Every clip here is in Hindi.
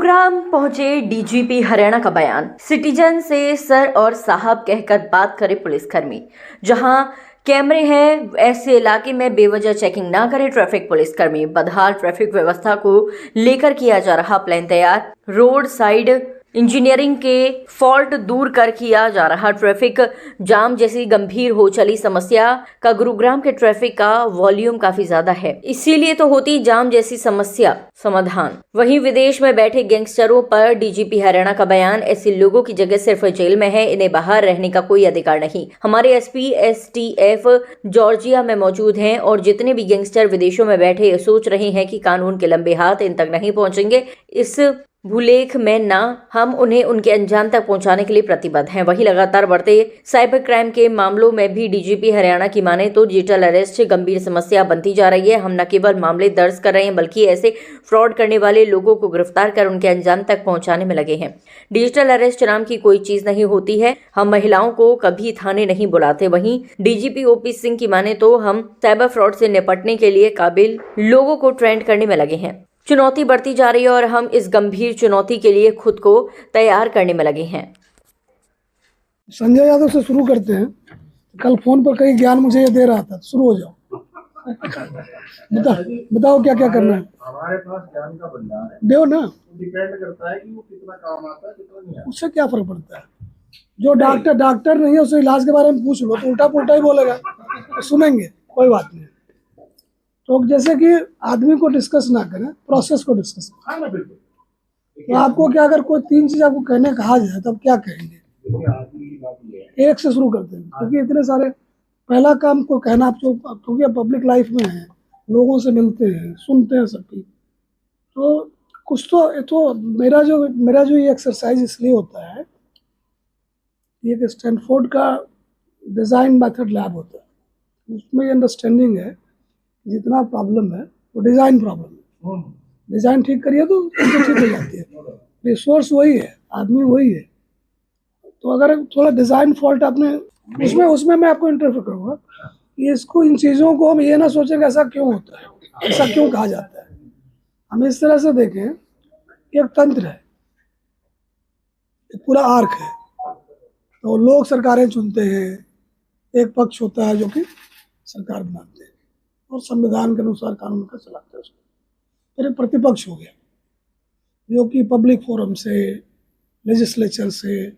गुरुग्राम पहुंचे डीजीपी हरियाणा का बयान। सिटीजन से सर और साहब कहकर बात करे पुलिसकर्मी। जहां कैमरे हैं ऐसे इलाके में बेवजह चेकिंग ना करे ट्रैफिक पुलिसकर्मी। बदहाल ट्रैफिक व्यवस्था को लेकर किया जा रहा प्लान तैयार। रोड साइड इंजीनियरिंग के फॉल्ट दूर कर किया जा रहा ट्रैफिक जाम जैसी गंभीर हो चली समस्या का गुरुग्राम के ट्रैफिक का वॉल्यूम काफी ज्यादा है, इसीलिए तो होती जाम जैसी समस्या समाधान। वहीं विदेश में बैठे गैंगस्टरों पर डीजीपी हरियाणा का बयान। ऐसे लोगों की जगह सिर्फ जेल में है, इन्हें बाहर रहने का कोई अधिकार नहीं। हमारे एसपी एसटीएफ जॉर्जिया में मौजूद हैं और जितने भी गैंगस्टर विदेशों में बैठे सोच रहे हैं कि कानून के लंबे हाथ इन तक नहीं पहुंचेंगे, इस भूलेख में ना, हम उन्हें उनके अंजाम तक पहुंचाने के लिए प्रतिबद्ध हैं। वहीं लगातार बढ़ते साइबर क्राइम के मामलों में भी डीजीपी हरियाणा की माने तो डिजिटल अरेस्ट गंभीर समस्या बनती जा रही है। हम न केवल मामले दर्ज कर रहे हैं बल्कि ऐसे फ्रॉड करने वाले लोगों को गिरफ्तार कर उनके अंजाम तक पहुंचाने में लगे हैं। डिजिटल अरेस्ट नाम की कोई चीज नहीं होती है। हम महिलाओं को कभी थाने नहीं बुलाते। वहीं डीजीपी ओपी सिंह की माने तो हम साइबर फ्रॉड से निपटने के लिए काबिल लोगों को ट्रेंड करने में लगे हैं। चुनौती बढ़ती जा रही है और हम इस गंभीर चुनौती के लिए खुद को तैयार करने में लगे हैं। संजय यादव से शुरू करते हैं। कल फोन पर कई ज्ञान मुझे ये दे रहा था, शुरू हो जाओ। बताओ क्या क्या करना है। हमारे पास ज्ञान का भंडार है, दो ना। डिपेंड करता है कि वो कितना काम आता है कितना नहीं आता। उससे क्या फर्क पड़ता है। जो डॉक्टर नहीं है उससे इलाज के बारे में पूछ लो तो उल्टा पुल्टा ही बोलेगा, तो सुनेंगे, कोई बात नहीं। तो जैसे कि आदमी को डिस्कस ना करें, प्रोसेस को डिस्कस करें। हाँ ना, बिल्कुल। तो आपको क्या, अगर कोई तीन चीज आपको कहने कहा जाए तो आप क्या कहेंगे। आदमी की बात ये है, एक से शुरू करते हैं क्योंकि इतने सारे। पहला काम को कहना, आप जो क्योंकि आप पब्लिक लाइफ में हैं, लोगों से मिलते हैं, सुनते हैं सबकी, तो कुछ तो मेरा जो ये एक्सरसाइज इसलिए होता है, ये स्टैनफोर्ड का डिज़ाइन मेथड लैब होता है। उसमें ये अंडरस्टैंडिंग है जितना प्रॉब्लम है वो डिज़ाइन प्रॉब्लम है। डिज़ाइन ठीक करिए तो ठीक हो जाती है। रिसोर्स वही है, आदमी वही है। तो अगर थोड़ा डिज़ाइन फॉल्ट आपने उसमें मैं आपको इंटरफेयर करूँगा कि इसको, इन चीज़ों को हम ये ना सोचें कि ऐसा क्यों होता है, ऐसा क्यों कहा जाता है। हम इस तरह से देखें कि एक तंत्र है, एक पूरा आर्क है। तो लोग सरकारें चुनते हैं, एक पक्ष होता है जो कि सरकार बनाते हैं और संविधान के अनुसार कानून का चलाते हैं उसको। फिर एक प्रतिपक्ष हो गया जो कि पब्लिक फोरम से, लेजिस्लेचर से,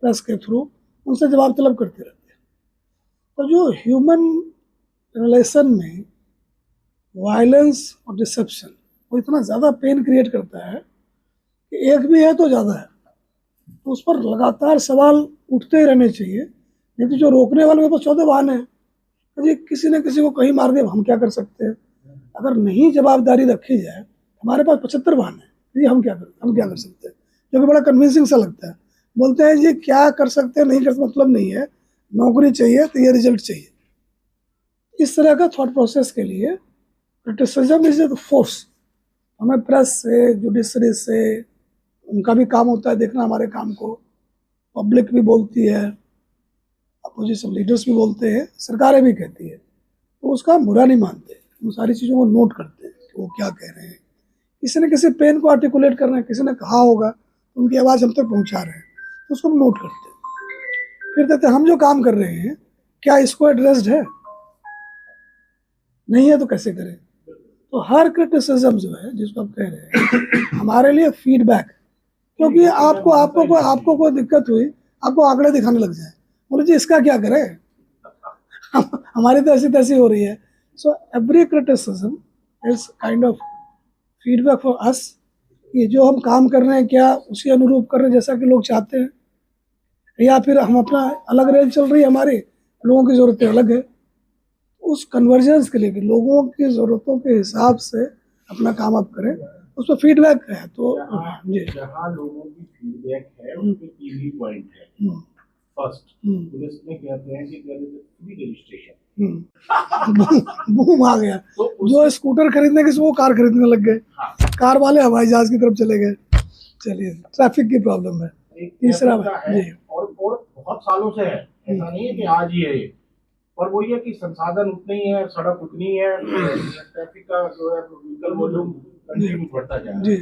प्रेस के थ्रू उनसे जवाब तलब करते रहते हैं। तो जो ह्यूमन रिलेशन में वायलेंस और डिसेप्शन वो इतना ज़्यादा पेन क्रिएट करता है कि एक भी है तो ज़्यादा है, तो उस पर लगातार सवाल उठते ही रहने चाहिए। नहीं तो जो रोकने वाले मेरे पास 14 बहाने हैं। जी किसी ने किसी को कहीं मार दिया, हम क्या कर सकते हैं। अगर नहीं जवाबदारी रखी जाए, हमारे पास 75 बहाने हैं जी, हम क्या कर सकते हैं, जो कि बड़ा कन्विंसिंग सा लगता है। बोलते हैं जी क्या कर सकते हैं, नहीं कर सकते, मतलब नहीं है। नौकरी चाहिए तो ये रिजल्ट चाहिए। इस तरह का थॉट प्रोसेस के लिए क्रिटिसिज्म इज ए फोर्स। हमें प्रेस से, जुडिशरी से, उनका भी काम होता है देखना हमारे काम को। पब्लिक भी बोलती है, अपोजिशन लीडर्स भी बोलते हैं, सरकारें भी कहती है, तो उसका हम बुरा नहीं मानते। उन सारी चीज़ों को नोट करते हैं कि वो क्या कह रहे हैं। किसी ने किसी पेन को आर्टिकुलेट कर रहे हैं, किसी ने कहा होगा, उनकी आवाज़ हम तक पहुंचा रहे हैं, तो उसको हम नोट करते हैं। फिर कहते हैं हम जो काम कर रहे हैं क्या इसको एड्रेस्ड है, नहीं है तो कैसे करें। तो हर क्रिटिसिज्म जो है जिसको आप कह रहे हैं हमारे लिए फीडबैक। क्योंकि आपको कोई दिक्कत हुई, आपको आंकड़े दिखाने लग जाए, बोले जी इसका क्या करें, हमारी तो ऐसी तैसी हो रही है। So every criticism is kind of feedback for us. ये जो हम काम कर रहे हैं क्या उसी अनुरूप कर रहे हैं जैसा कि लोग चाहते हैं, या फिर हम अपना अलग रेंज चल रही है हमारी, लोगों की ज़रूरतें अलग है। उस कन्वर्जेंस के लिए कि लोगों की ज़रूरतों के हिसाब से अपना काम आप करें, उस पर फीडबैक है। तो जी, जहाँ लोगों की फीडबैक है उसके 3 पॉइंट है। फर्स्ट, पुलिस में कहते हैं कि फ्री रजिस्ट्रेशन। बूम आ गया। तो जो स्कूटर खरीदने के वो कार खरीदने लग गए। हाँ। कार वाले हवाई जहाज की तरफ चले गए। चलिए, ट्रैफिक की प्रॉब्लम है। तीसरा जी, और बहुत सालों से है, ऐसा नहीं है कि आज ही है ये। और वही है कि संसाधन उतने ही है, सड़क उतनी है, ट्रैफिक का जो है व्हीकल वॉल्यूम कंटिन्यू बढ़ता जा रहा है।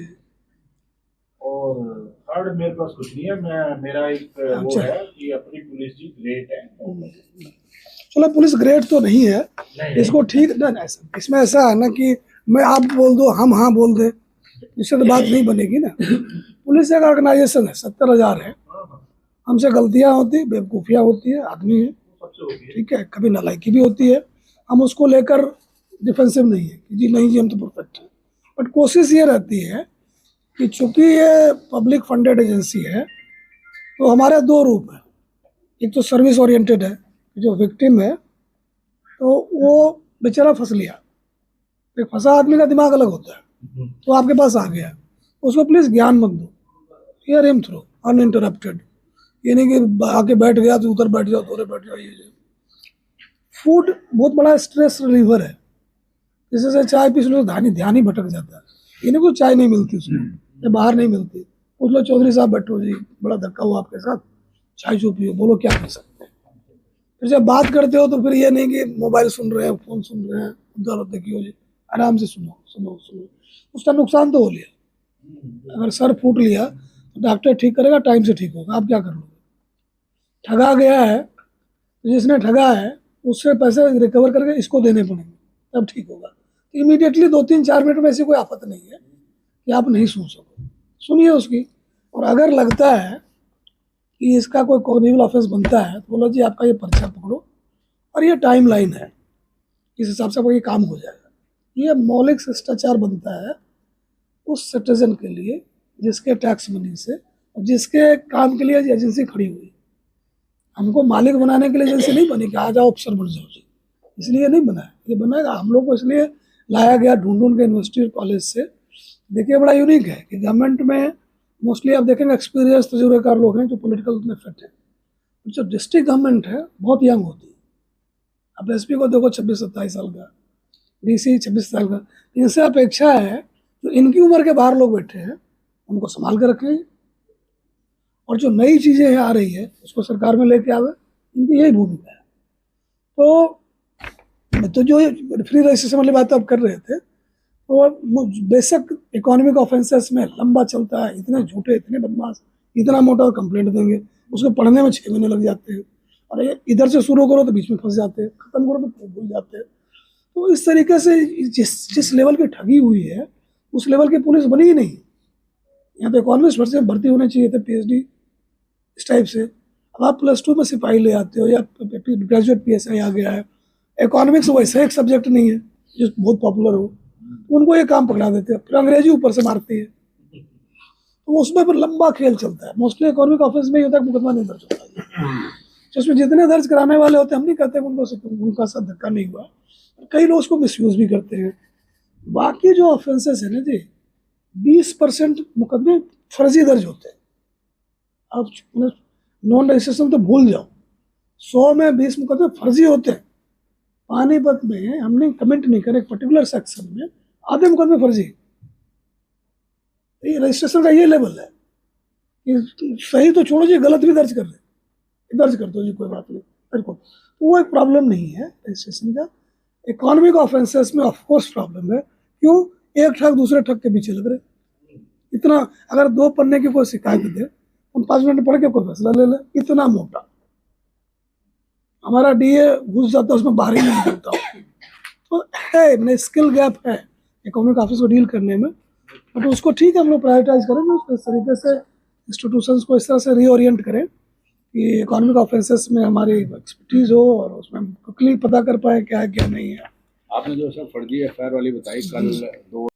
थर्ड मेरे पास कुछ नहीं है, मेरा एक वो अच्छा। है कि अपनी पुलिस जी ग्रेट है। चलो पुलिस ग्रेड तो नहीं है, नहीं, इसको ठीक ना, इसमें ऐसा है ना कि मैं आप बोल दो हम हाँ बोल दे, इससे तो बात नहीं बनेगी ना। पुलिस एक ऑर्गेनाइजेशन है, 70,000 है, हमसे गलतियां होती, बेवकूफ़ियाँ होती है, आदमी है, सबसे होती है। ठीक है, कभी नालायकी भी होती है, हम उसको लेकर डिफेंसिव नहीं है कि जी नहीं जी हम तो परफेक्ट हैं। बट कोशिश ये रहती है कि चूंकि ये पब्लिक फंडेड एजेंसी है तो हमारे दो रूप हैं, एक तो सर्विस ओरिएंटेड है, जो विक्टिम है तो वो बेचारा फंस लिया, एक फंसा आदमी का दिमाग अलग होता है, तो आपके पास आ गया, उसको प्लीज़ ज्ञान मत दो, हियर हिम थ्रू अनइंटरप्टेड, ये नहीं कि आके बैठ गया तो उधर बैठ जाओ, उधर बैठ जाओ। ये फूड बहुत बड़ा स्ट्रेस रिलीवर है, जैसे से चाय पी लो ध्यान ही भटक जाता है, ये नहीं कुछ चाय नहीं मिलती उसमें या बाहर नहीं मिलती, पूछ लो चौधरी साहब बैठो जी बड़ा धक्का हुआ आपके साथ, चाय चो पियो, बोलो क्या कर सकते हैं। फिर जब बात करते हो तो फिर ये नहीं कि मोबाइल सुन रहे हैं, फ़ोन सुन रहे हैं, उधर देखियो जी, आराम से सुनो सुनो सुनो, उसका नुकसान तो हो लिया। अगर सर फूट लिया तो डॉक्टर ठीक करेगा, टाइम से ठीक होगा, आप क्या कर लोगे। ठगा गया है तो जिसने ठगा है उससे पैसे रिकवर करके इसको देने पड़ेंगे, तब ठीक होगा। इमीडिएटली 2-3-4 मिनट में ऐसी कोई आफत नहीं है कि आप नहीं सुन सको, सुनिए उसकी, और अगर लगता है कि इसका कोई कॉग्निटिव ऑफेंस बनता है तो बोलो जी आपका ये पर्चा पकड़ो और ये टाइम लाइन है, इस हिसाब से आपका ये काम हो जाएगा। ये मौलिक शिष्टाचार बनता है उस सिटीजन के लिए जिसके टैक्स मनी से और जिसके काम के लिए एजेंसी खड़ी हुई। हमको मालिक बनाने के लिए एजेंसी नहीं बनी कि आ जाओ अफसर बन जाओ जी, इसलिए नहीं बना है, ये बनाएगा हम लोग को इसलिए लाया गया ढूंढ के यूनिवर्सिटी और कॉलेज से। देखिए बड़ा यूनिक है कि गवर्नमेंट में मोस्टली आप देखेंगे एक्सपीरियंस तजुर्बेकार लोग हैं जो पॉलिटिकल में फिट है, जो डिस्ट्रिक्ट गवर्नमेंट है बहुत यंग होती है। अब एसपी को देखो 26-27 साल का, डीसी 26 साल का, इनसे अपेक्षा है जो इनकी उम्र के बाहर लोग बैठे हैं उनको संभाल कर रखें, और जो नई चीज़ें आ रही है उसको सरकार में लेके आवे, इनकी यही भूमिका है। तो जो फ्री रजिस्ट्रेशन वाली बात आप कर रहे थे, तो बेसिक इकोनॉमिक ऑफेंसेस में लंबा चलता है, इतने झूठे, इतने बदमाश, इतना मोटा कंप्लेंट देंगे, उसको पढ़ने में 6 महीने लग जाते हैं, और इधर से शुरू करो तो बीच में फंस जाते हैं, ख़त्म करो तो भूल जाते हैं। तो इस तरीके से जिस लेवल की ठगी हुई है उस लेवल की पुलिस बनी ही नहीं। यहाँ पे इकोनॉमिक्स से भर्ती होने चाहिए थे, PhD इस टाइप से। अब आप +2 में सिपाही ले आते हो या ग्रेजुएट PSI आ गया है, इकोनॉमिक्स वैसे एक सब्जेक्ट नहीं है जो बहुत पॉपुलर हो, तो उनको ये काम पकड़ा देते हैं, फिर अंग्रेजी ऊपर से मारती है, तो उसमें फिर लंबा खेल चलता है। मोस्टली इकोनॉमिक ऑफेंस में ये होता है मुकदमा नहीं दर्ज होता है, जिसमें जितने दर्ज कराने वाले होते हैं हम नहीं कहते उनका साथ धक्का नहीं हुआ, कई लोग उसको मिसयूज भी करते हैं। बाकी जो ऑफेंसेस है ना जी, 20% मुकदमे फर्जी दर्ज होते हैं। आप नॉन रजिस्ट्रेशन तो भूल जाओ, 100 में 20 मुकदमे फर्जी होते हैं। पानीपत में हमने कमेंट नहीं करे, एक पर्टिकुलर सेक्शन में आधे मुकदमे फर्जी। ये रजिस्ट्रेशन का ये लेवल है कि सही तो छोड़ो जी, गलत भी दर्ज कर ले, दर्ज कर दो जी, कोई बात नहीं, मेरे को वो एक प्रॉब्लम नहीं है रजिस्ट्रेशन का। इकोनॉमिक ऑफेंसेस में ऑफकोर्स प्रॉब्लम है, क्यों, एक ठग दूसरे ठग के पीछे लग रहे। इतना अगर 2 पन्ने की कोई शिकायत दे हम 5 मिनट पढ़ के कोई फैसला ले ले, इतना मोटा हमारा DA घुस जाता है उसमें, बाहर ही नहीं निकलता। तो है मैंने स्किल गैप है इकोनॉमिक ऑफिस को डील करने में, बट उसको ठीक है हम लोग प्रायोरिटाइज करेंगे, उसको इस तरीके से इंस्टीट्यूशंस को इस तरह से रीओरिएंट करें कि इकोनॉमिक ऑफेंसेस में हमारी एक्सपर्टीज़ हो और उसमें हम क्विकली पता कर पाए क्या है क्या नहीं है। आपने जो सर फर्जी FIR वाली बताई, कल 2